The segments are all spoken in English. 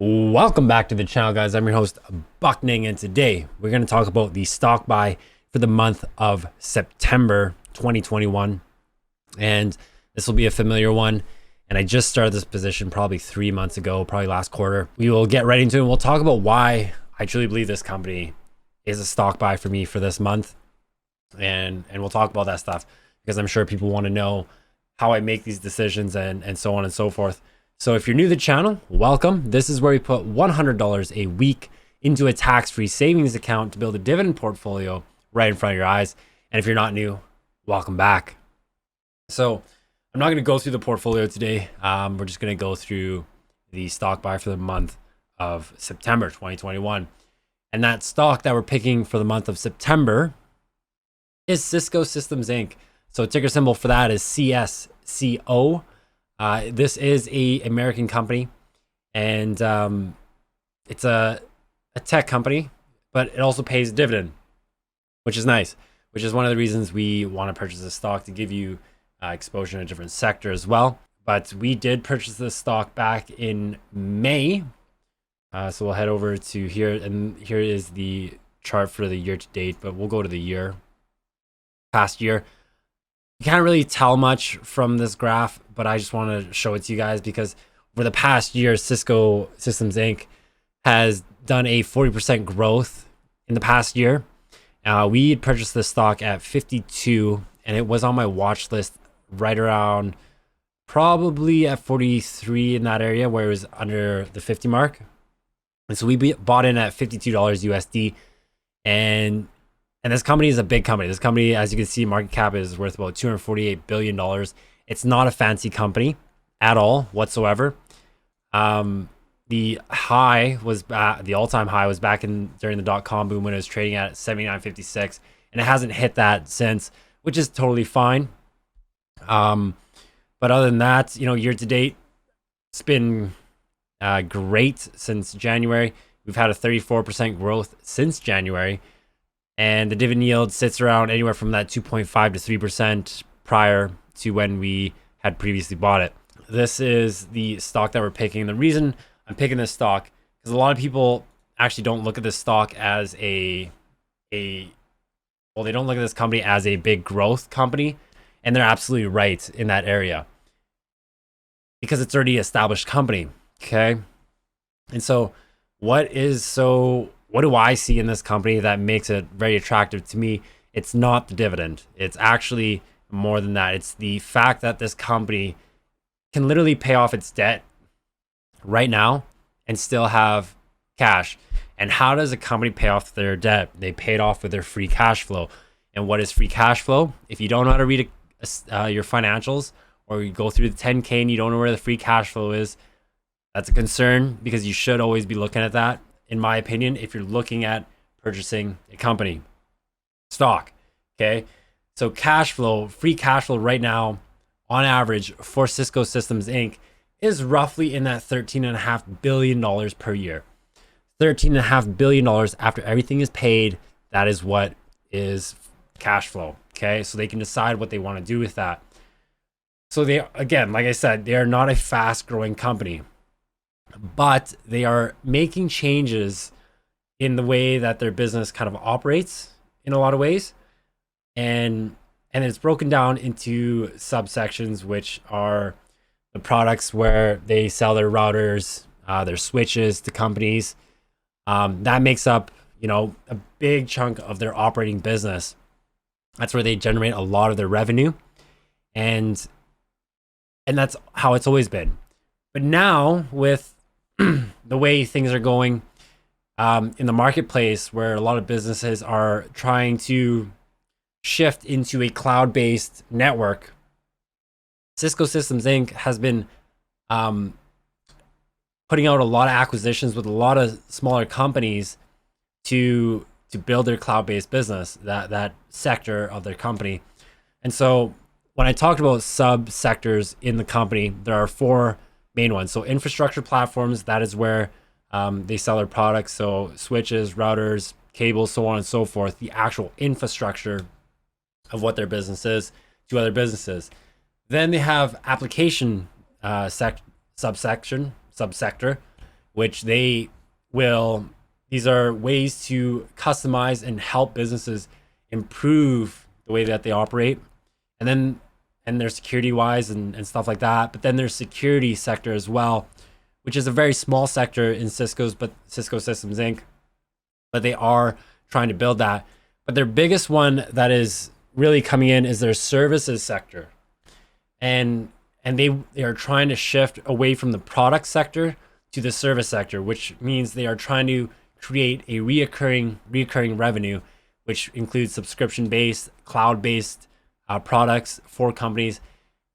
Welcome back to the channel, guys. I'm your host, Buckning, and today we're going to talk about the stock buy for the month of September 2021. And this will be a familiar one. And I just started this position probably 3 months ago, probably last quarter. We will get right into it and we'll talk about why I truly believe this company is a stock buy for me for this month. And we'll talk about that stuff because I'm sure people want to know how I make these decisions and so on and so forth. So if you're new to the channel, welcome. This is where we put $100 a week into a tax-free savings account to build a dividend portfolio right in front of your eyes. And if you're not new, welcome back. So I'm not going to go through the portfolio today. We're just going to go through the stock buy for the month of September 2021. And that stock that we're picking for the month of September is Cisco Systems Inc. So ticker symbol for that is CSCO. This is a American company, and it's a tech company, but it also pays a dividend, which is nice, which is one of the reasons we want to purchase this stock, to give you exposure in a different sector as well. But we did purchase this stock back in May. So we'll head over to here, and here is the chart for the year to date, but we'll go to the past year. You can't really tell much from this graph, but I just want to show it to you guys because over the past year, Cisco Systems Inc. has done a 40% growth in the past year. We had purchased this stock at 52, and it was on my watch list right around probably at 43 in that area where it was under the 50 mark. And so we bought in at $52 USD, and this company is a big company. This company, as you can see, market cap is worth about $248 billion. It's not a fancy company at all whatsoever. The high was the all-time high was back during the dot-com boom when it was trading at 79.56, and it hasn't hit that since, which is totally fine. But other than that, year to date, it's been great since January. We've had a 34% growth since January. And the dividend yield sits around anywhere from that 2.5 to 3% prior to when we had previously bought it. This is the stock that we're picking. The reason I'm picking this stock is a lot of people actually don't look at this stock as they don't look at this company as a big growth company, and they're absolutely right in that area because it's already an established company. Okay. And so what do I see in this company that makes it very attractive to me? It's not the dividend. It's actually more than that. It's the fact that this company can literally pay off its debt right now and still have cash. And how does a company pay off their debt? They pay it off with their free cash flow. And what is free cash flow? If you don't know how to read your financials, or you go through the 10K and you don't know where the free cash flow is, that's a concern, because you should always be looking at that, in my opinion, if you're looking at purchasing a company stock. Okay. So cash flow, free cash flow right now on average for Cisco Systems Inc. is roughly in that $13.5 billion per year. $13.5 billion after everything is paid. That is what is cash flow. Okay. So they can decide what they want to do with that. So they, again, like I said, they are not a fast growing company, but they are making changes in the way that their business kind of operates in a lot of ways. And it's broken down into subsections, which are the products where they sell their routers, their switches to companies. That makes up, a big chunk of their operating business. That's where they generate a lot of their revenue. And that's how it's always been. But now with the way things are going in the marketplace, where a lot of businesses are trying to shift into a cloud-based network, Cisco Systems Inc. has been putting out a lot of acquisitions with a lot of smaller companies to build their cloud-based business, that sector of their company. And so when I talked about subsectors in the company, there are four main ones. So infrastructure platforms, that is where they sell their products. So switches, routers, cables, so on and so forth, the actual infrastructure of what their business is to other businesses. Then they have application subsector, which they will, these are ways to customize and help businesses improve the way that they operate. And then, and their security wise and stuff like that. But then there's security sector as well, which is a very small sector in Cisco Systems Inc. But they are trying to build that. But their biggest one that is really coming in is their services sector. And they are trying to shift away from the product sector to the service sector, which means they are trying to create a reoccurring revenue, which includes subscription-based, cloud-based products for companies.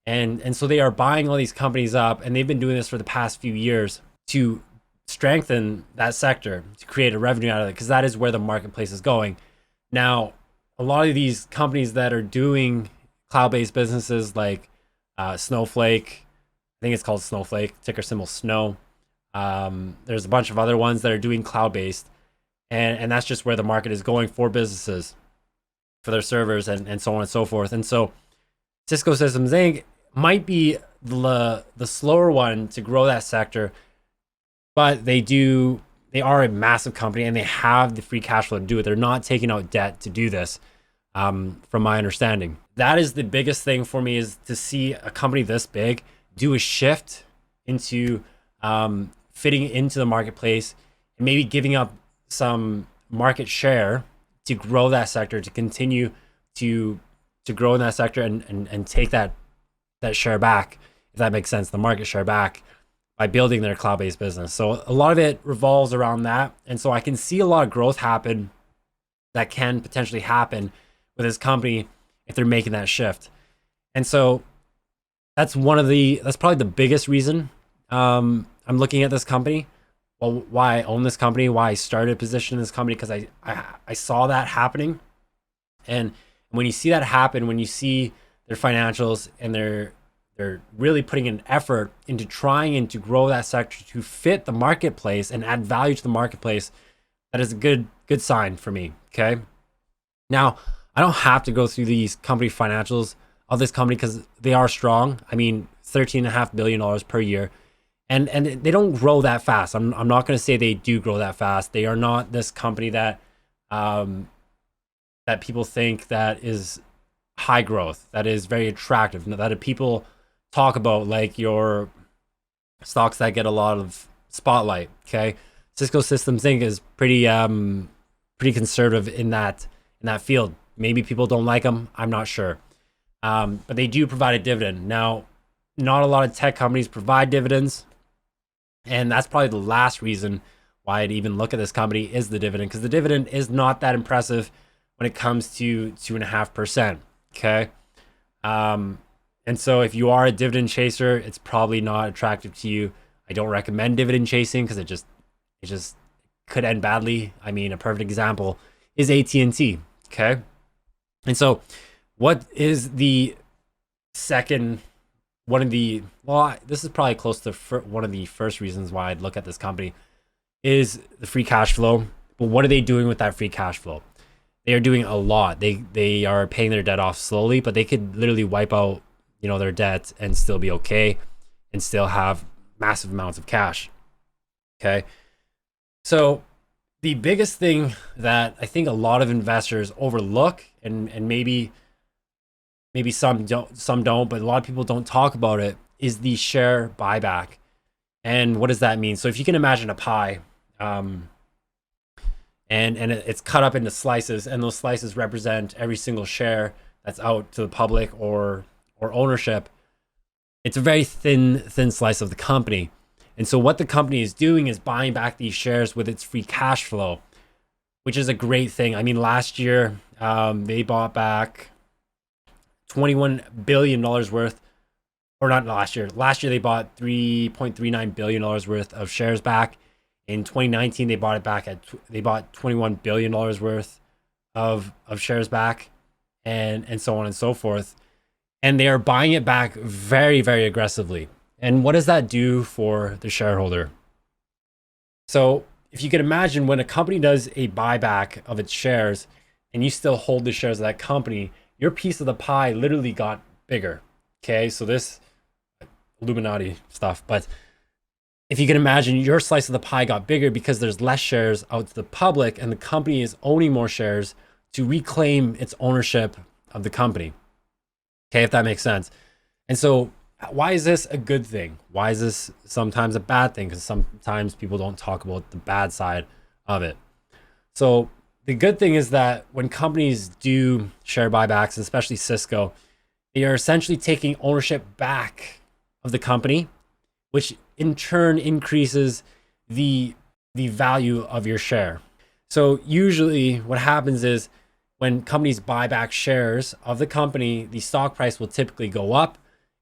And so they are buying all these companies up, and they've been doing this for the past few years to strengthen that sector, to create a revenue out of it, because that is where the marketplace is going. Now, a lot of these companies that are doing cloud-based businesses like Snowflake, I think it's called Snowflake, ticker symbol SNOW. There's a bunch of other ones that are doing cloud-based, and that's just where the market is going for businesses, for their servers and so on and so forth. And so Cisco Systems Inc. might be the slower one to grow that sector, but they are a massive company and they have the free cash flow to do it. They're not taking out debt to do this, from my understanding. That is the biggest thing for me, is to see a company this big do a shift into fitting into the marketplace and maybe giving up some market share to grow that sector, to continue to grow in that sector and take that share back, if that makes sense, the market share back, by building their cloud-based business. So a lot of it revolves around that. And so I can see a lot of growth happen that can potentially happen with this company if they're making that shift. And so that's probably the biggest reason I'm looking at this company. Well, why I own this company, why I started a position in this company, because I saw that happening. And when you see that happen, when you see their financials and they're really putting an effort into trying to grow that sector to fit the marketplace and add value to the marketplace, that is a good sign for me. Okay. Now, I don't have to go through these company financials of this company because they are strong. I mean, $13.5 billion per year. And they don't grow that fast. I'm not going to say they do grow that fast. They are not this company that that people think that is high growth, that is very attractive, that people talk about like your stocks that get a lot of spotlight. Okay, Cisco Systems Inc. is pretty conservative in that field. Maybe people don't like them. I'm not sure, but they do provide a dividend. Now, not a lot of tech companies provide dividends. And that's probably the last reason why I'd even look at this company, is the dividend, because the dividend is not that impressive when it comes to 2.5%. Okay. And so if you are a dividend chaser, it's probably not attractive to you. I don't recommend dividend chasing because it just could end badly. I mean, a perfect example is AT&T. Okay. And so what is the second, this is probably close to one of the first reasons why I'd look at this company, is the free cash flow. But what are they doing with that free cash flow? They are doing a lot. They are paying their debt off slowly, but they could literally wipe out, their debt and still be okay and still have massive amounts of cash. Okay. So the biggest thing that I think a lot of investors overlook, and maybe some don't, but a lot of people don't talk about it, is the share buyback. And what does that mean? So if you can imagine a pie, and it's cut up into slices, and those slices represent every single share that's out to the public or ownership. It's a very thin slice of the company. And so what the company is doing is buying back these shares with its free cash flow, which is a great thing. I mean, last year, they bought back $21 billion worth, or not last year. Last year, they bought $3.39 billion worth of shares back. In 2019, they bought $21 billion worth of shares back, and so on and so forth. And they are buying it back very, very aggressively. And what does that do for the shareholder? So if you can imagine, when a company does a buyback of its shares and you still hold the shares of that company, your piece of the pie literally got bigger. Okay, so this Illuminati stuff, but if you can imagine, your slice of the pie got bigger because there's less shares out to the public and the company is owning more shares to reclaim its ownership of the company. Okay, if that makes sense. And so why is this a good thing? Why is this sometimes a bad thing? Because sometimes people don't talk about the bad side of it. So the good thing is that when companies do share buybacks, especially Cisco, they are essentially taking ownership back of the company, which in turn increases the value of your share. So usually what happens is when companies buy back shares of the company, the stock price will typically go up,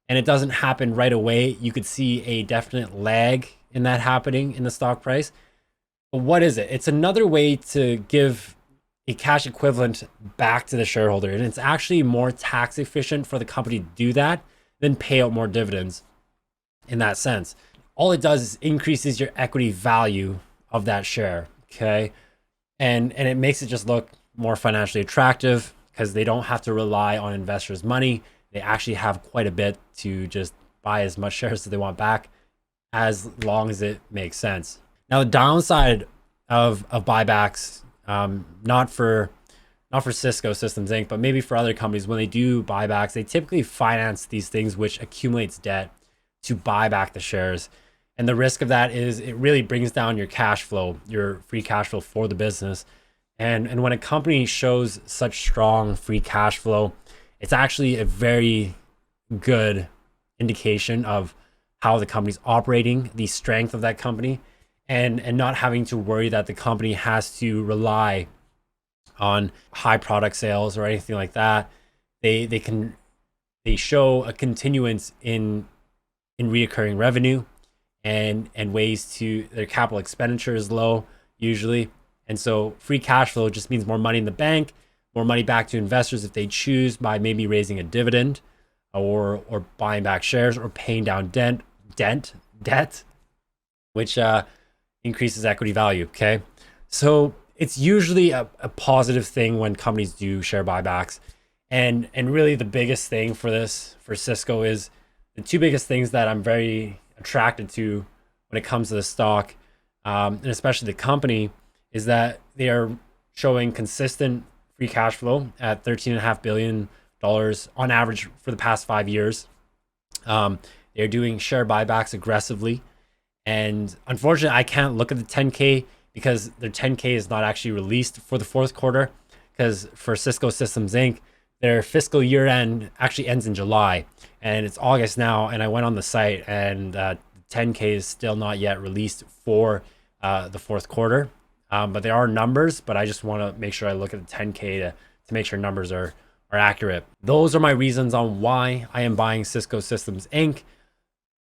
and it doesn't happen right away. You could see a definite lag in that happening in the stock price. But what is it? It's another way to give a cash equivalent back to the shareholder. And it's actually more tax efficient for the company to do that than pay out more dividends in that sense. All it does is increases your equity value of that share. Okay. And it makes it just look more financially attractive because they don't have to rely on investors' money. They actually have quite a bit to just buy as much shares as they want back, as long as it makes sense. Now, the downside of buybacks, not for Cisco Systems Inc., but maybe for other companies, when they do buybacks, they typically finance these things, which accumulates debt to buy back the shares. And the risk of that is it really brings down your cash flow, your free cash flow for the business. And when a company shows such strong free cash flow, it's actually a very good indication of how the company's operating, the strength of that company, and not having to worry that the company has to rely on high product sales or anything like that. They show a continuance in reoccurring revenue, and ways to their capital expenditure is low usually. And so free cash flow just means more money in the bank, more money back to investors if they choose, by maybe raising a dividend or buying back shares or paying down debt, which increases equity value. Okay. So it's usually a positive thing when companies do share buybacks. And really the biggest thing for Cisco is the two biggest things that I'm very attracted to when it comes to the stock, and especially the company, is that they are showing consistent free cash flow at $13.5 billion on average for the past 5 years. They're doing share buybacks aggressively. And unfortunately, I can't look at the 10K because their 10K is not actually released for the fourth quarter, because for Cisco Systems Inc., their fiscal year end actually ends in July, and it's August now. And I went on the site, and 10K is still not yet released for the fourth quarter. But there are numbers, but I just want to make sure I look at the 10K to make sure numbers are accurate. Those are my reasons on why I am buying Cisco Systems Inc.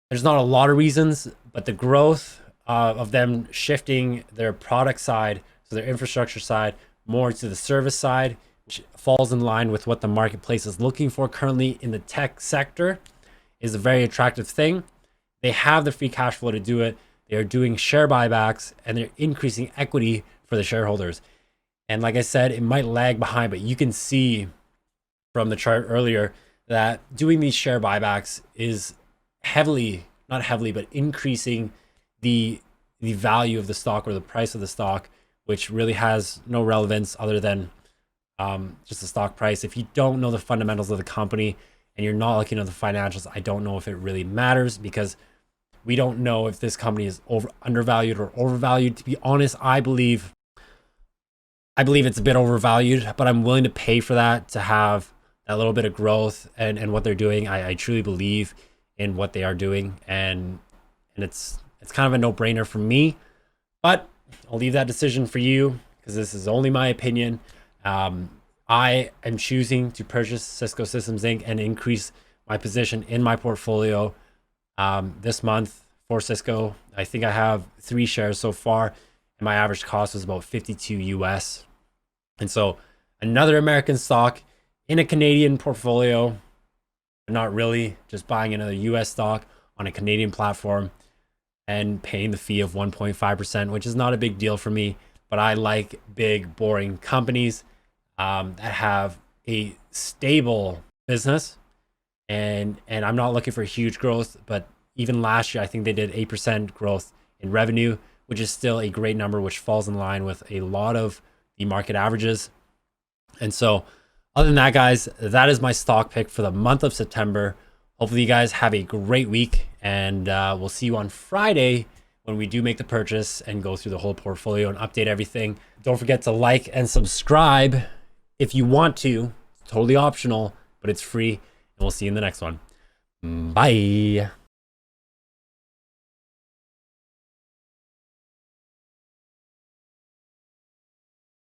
There's not a lot of reasons, but the growth of them shifting their product side, so their infrastructure side, more to the service side, which falls in line with what the marketplace is looking for currently in the tech sector, is a very attractive thing. They have the free cash flow to do it. They are doing share buybacks, and they're increasing equity for the shareholders. And like I said, it might lag behind, but you can see from the chart earlier that doing these share buybacks is not heavily, but increasing the value of the stock or the price of the stock, which really has no relevance other than just the stock price. If you don't know the fundamentals of the company and you're not looking at the financials, I don't know if it really matters, because we don't know if this company is undervalued or overvalued. To be honest, I believe it's a bit overvalued, but I'm willing to pay for that to have a little bit of growth and what they're doing. I truly believe in what they are doing, and it's kind of a no-brainer for me. But I'll leave that decision for you, because this is only my opinion. I am choosing to purchase Cisco Systems Inc. and increase my position in my portfolio this month for Cisco. I think I have 3 shares so far, and my average cost was about 52 US. And so another American stock in a Canadian portfolio, but not really, just buying another US stock on a Canadian platform and paying the fee of 1.5%, which is not a big deal for me. But I like big, boring companies that have a stable business, and I'm not looking for huge growth, but Even last year, I think they did 8% growth in revenue, which is still a great number, which falls in line with a lot of the market averages. And so other than that, guys, that is my stock pick for the month of September. Hopefully you guys have a great week, and we'll see you on Friday when we do make the purchase and go through the whole portfolio and update everything. Don't forget to like and subscribe if you want to. It's totally optional, but it's free. And we'll see you in the next one. Bye.